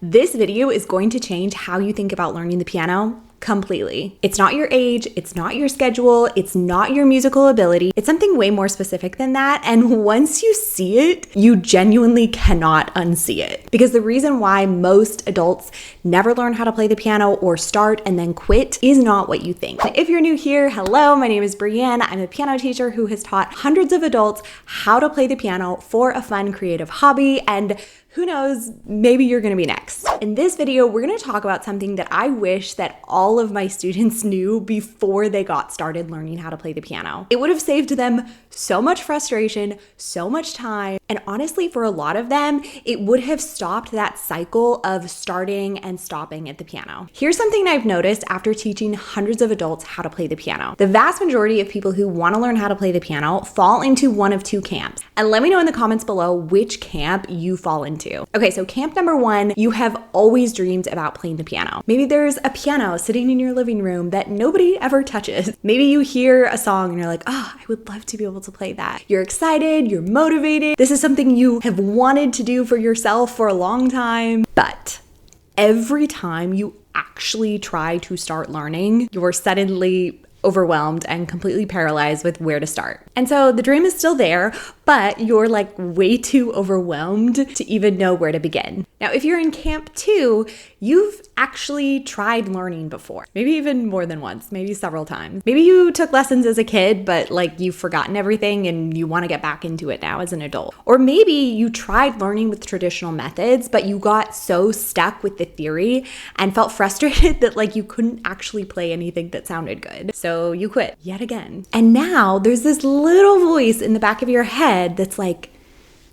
This video is going to change how you think about learning the piano completely. It's not your age, it's not your schedule, it's not your musical ability. It's something way more specific than that. And once you see it, you genuinely cannot unsee it. Because the reason why most adults never learn how to play the piano or start and then quit is not what you think. If you're new here, hello, my name is Brienne. I'm a piano teacher who has taught hundreds of adults how to play the piano for a fun, creative hobby. And who knows, maybe you're gonna be next. In this video, we're gonna talk about something that I wish that all of my students knew before they got started learning how to play the piano. It would have saved them so much frustration, so much time, and honestly, for a lot of them, it would have stopped that cycle of starting and stopping at the piano. Here's something I've noticed after teaching hundreds of adults how to play the piano. The vast majority of people who wanna learn how to play the piano fall into one of two camps. And let me know in the comments below which camp you fall into. Okay, so camp number one, you have always dreamed about playing the piano. Maybe there's a piano sitting in your living room that nobody ever touches. Maybe you hear a song and you're like, oh, I would love to be able to play that. You're excited, you're motivated. This is something you have wanted to do for yourself for a long time. But every time you actually try to start learning, you're suddenly overwhelmed and completely paralyzed with where to start. And so the dream is still there, but you're like way too overwhelmed to even know where to begin. Now, if you're in camp two, you've actually tried learning before, maybe even more than once, maybe several times. Maybe you took lessons as a kid, but like you've forgotten everything and you want to get back into it now as an adult. Or maybe you tried learning with traditional methods, but you got so stuck with the theory and felt frustrated that like you couldn't actually play anything that sounded good. So you quit yet again. And now there's this little voice in the back of your head that's like,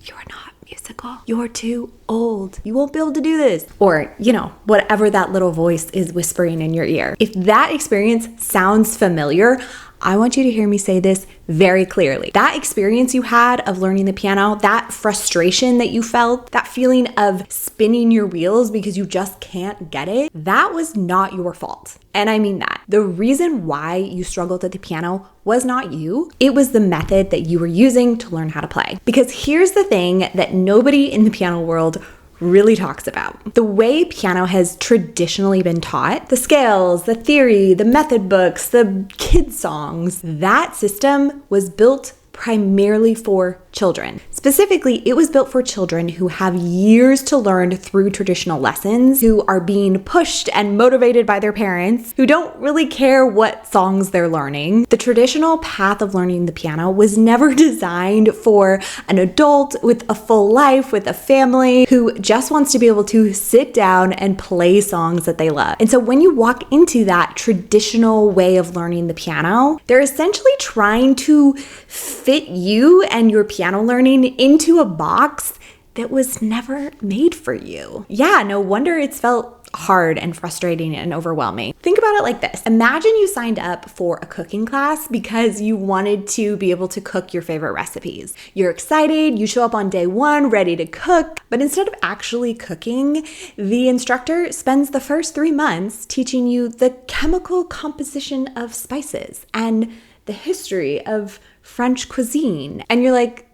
you're not musical. You're too old. You won't be able to do this. Or, you know, whatever that little voice is whispering in your ear. If that experience sounds familiar, I want you to hear me say this very clearly. That experience you had of learning the piano, that frustration that you felt, that feeling of spinning your wheels because you just can't get it, that was not your fault. And I mean that. The reason why you struggled at the piano was not you. It was the method that you were using to learn how to play. Because here's the thing that nobody in the piano world really talks about. The way piano has traditionally been taught, the scales, the theory, the method books, the kid songs, that system was built primarily for children. Specifically, it was built for children who have years to learn through traditional lessons, who are being pushed and motivated by their parents, who don't really care what songs they're learning. The traditional path of learning the piano was never designed for an adult with a full life, with a family, who just wants to be able to sit down and play songs that they love. And so when you walk into that traditional way of learning the piano, they're essentially trying to fit you and your piano learning into a box that was never made for you. Yeah, no wonder it's felt hard and frustrating and overwhelming. Think about it like this. Imagine you signed up for a cooking class because you wanted to be able to cook your favorite recipes. You're excited, you show up on day one ready to cook, but instead of actually cooking, the instructor spends the first 3 months teaching you the chemical composition of spices and the history of French cuisine. And you're like,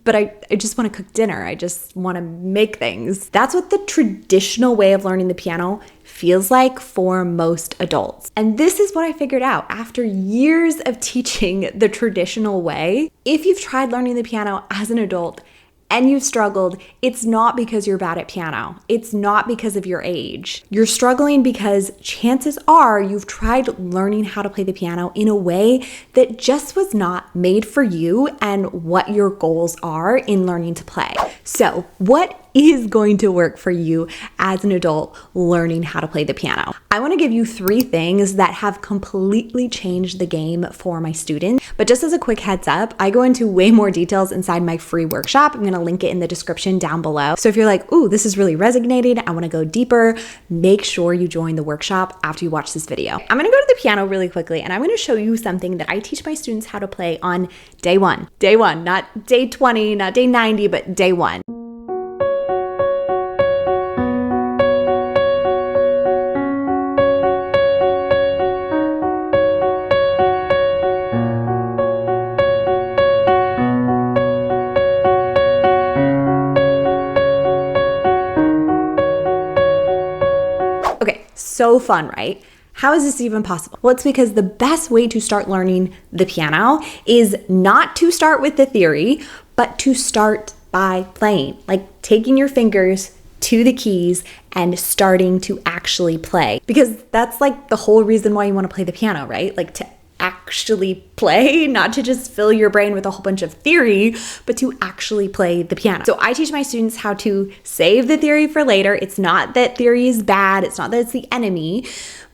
but I just want to cook dinner. I just want to make things. That's what the traditional way of learning the piano feels like for most adults. And this is what I figured out after years of teaching the traditional way. If you've tried learning the piano as an adult and you've struggled, it's not because you're bad at piano. It's not because of your age. You're struggling because chances are you've tried learning how to play the piano in a way that just was not made for you and what your goals are in learning to play. So, what is going to work for you as an adult learning how to play the piano? I want to give you 3 things that have completely changed the game for my students. But just as a quick heads up, I go into way more details inside my free workshop. I'm going to link it in the description down below. So if you're like, ooh, this is really resonating, I want to go deeper, make sure you join the workshop after you watch this video. I'm going to go to the piano really quickly and I'm going to show you something that I teach my students how to play on day one. Day one, not day 20, not day 90, but day one. So fun, right? How is this even possible? Well, it's because the best way to start learning the piano is not to start with the theory, but to start by playing, like taking your fingers to the keys and starting to actually play. Because that's like the whole reason why you want to play the piano, right? Like to actually play, not to just fill your brain with a whole bunch of theory, but to actually play the piano. So I teach my students how to save the theory for later. It's not that theory is bad, it's not that it's the enemy,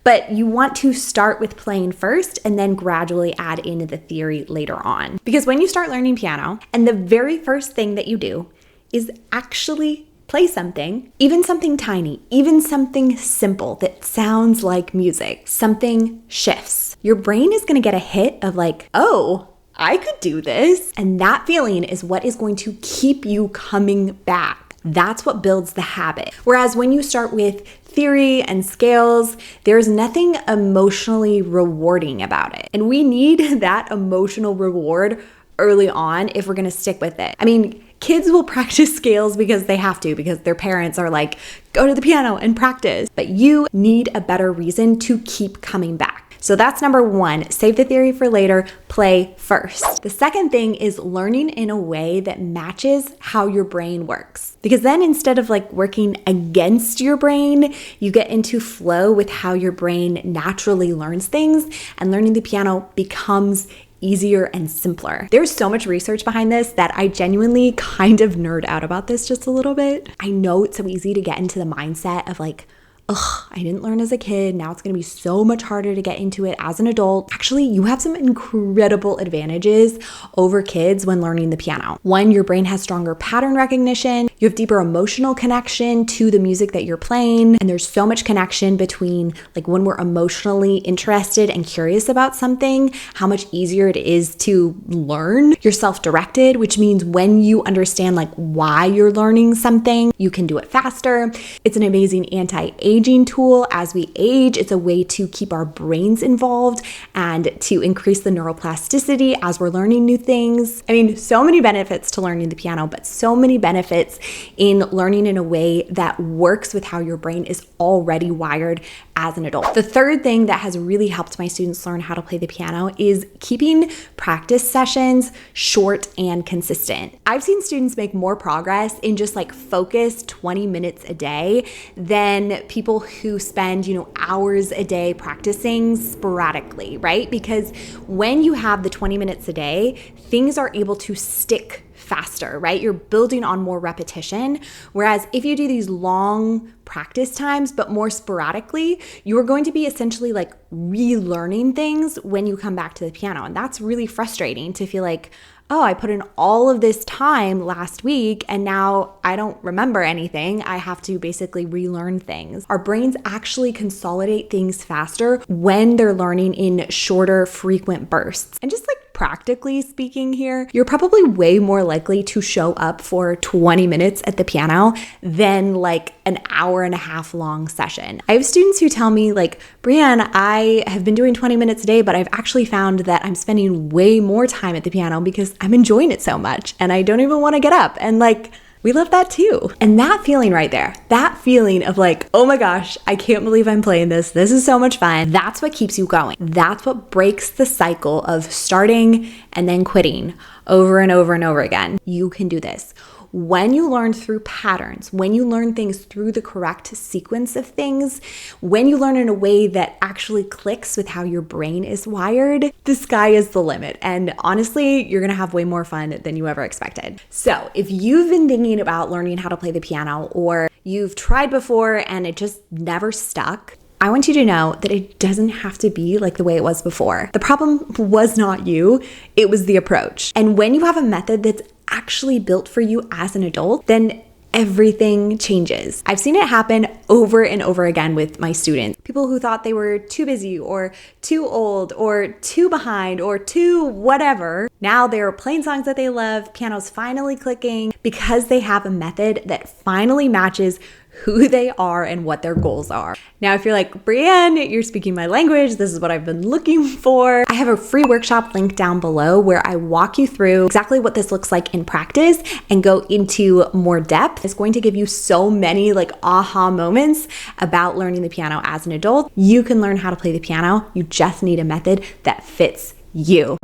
but you want to start with playing first and then gradually add in the theory later on. Because when you start learning piano, and the very first thing that you do is actually play something, even something tiny, even something simple that sounds like music, something shifts. Your brain is gonna get a hit of like, oh, I could do this. And that feeling is what is going to keep you coming back. That's what builds the habit. Whereas when you start with theory and scales, there's nothing emotionally rewarding about it. And we need that emotional reward early on if we're gonna stick with it. I mean, kids will practice scales because they have to, because their parents are like, go to the piano and practice. But you need a better reason to keep coming back. So that's number one, save the theory for later, play first. The second thing is learning in a way that matches how your brain works. Because then instead of like working against your brain, you get into flow with how your brain naturally learns things, and learning the piano becomes easier and simpler. There's so much research behind this that I genuinely kind of nerd out about this just a little bit. I know it's so easy to get into the mindset of like, ugh, I didn't learn as a kid. Now it's going to be so much harder to get into it as an adult. Actually, you have some incredible advantages over kids when learning the piano. One, your brain has stronger pattern recognition. You have deeper emotional connection to the music that you're playing. And there's so much connection between like when we're emotionally interested and curious about something, how much easier it is to learn. You're self-directed, which means when you understand like why you're learning something, you can do it faster. It's an amazing anti-aging tool. As we age, it's a way to keep our brains involved and to increase the neuroplasticity as we're learning new things. I mean, so many benefits to learning the piano, but so many benefits in learning in a way that works with how your brain is already wired as an adult. The third thing that has really helped my students learn how to play the piano is keeping practice sessions short and consistent. I've seen students make more progress in just like focused 20 minutes a day than people who spend, hours a day practicing sporadically, right? Because when you have the 20 minutes a day, things are able to stick faster, right? You're building on more repetition. Whereas if you do these long practice times, but more sporadically, you're going to be essentially like relearning things when you come back to the piano. And that's really frustrating to feel like, oh, I put in all of this time last week and now I don't remember anything. I have to basically relearn things. Our brains actually consolidate things faster when they're learning in shorter, frequent bursts. And just like practically speaking here, you're probably way more likely to show up for 20 minutes at the piano than like an hour and a half long session. I have students who tell me like, Brianne, I have been doing 20 minutes a day, but I've actually found that I'm spending way more time at the piano because I'm enjoying it so much and I don't even want to get up. And like, we love that too. And that feeling right there, that feeling of like, oh my gosh, I can't believe I'm playing this. This is so much fun. That's what keeps you going. That's what breaks the cycle of starting and then quitting over and over and over again. You can do this. When you learn through patterns, when you learn things through the correct sequence of things, when you learn in a way that actually clicks with how your brain is wired, the sky is the limit. And honestly, you're gonna have way more fun than you ever expected. So if you've been thinking about learning how to play the piano, or you've tried before and it just never stuck, I want you to know that it doesn't have to be like the way it was before. The problem was not you, it was the approach. And when you have a method that's actually built for you as an adult, then everything changes. I've seen it happen over and over again with my students. People who thought they were too busy or too old or too behind or too whatever. Now they're playing songs that they love, piano's finally clicking because they have a method that finally matches who they are and what their goals are. Now, if you're like, Brienne, you're speaking my language, this is what I've been looking for, I have a free workshop linked down below where I walk you through exactly what this looks like in practice and go into more depth. It's going to give you so many like aha moments about learning the piano as an adult. You can learn how to play the piano. You just need a method that fits you.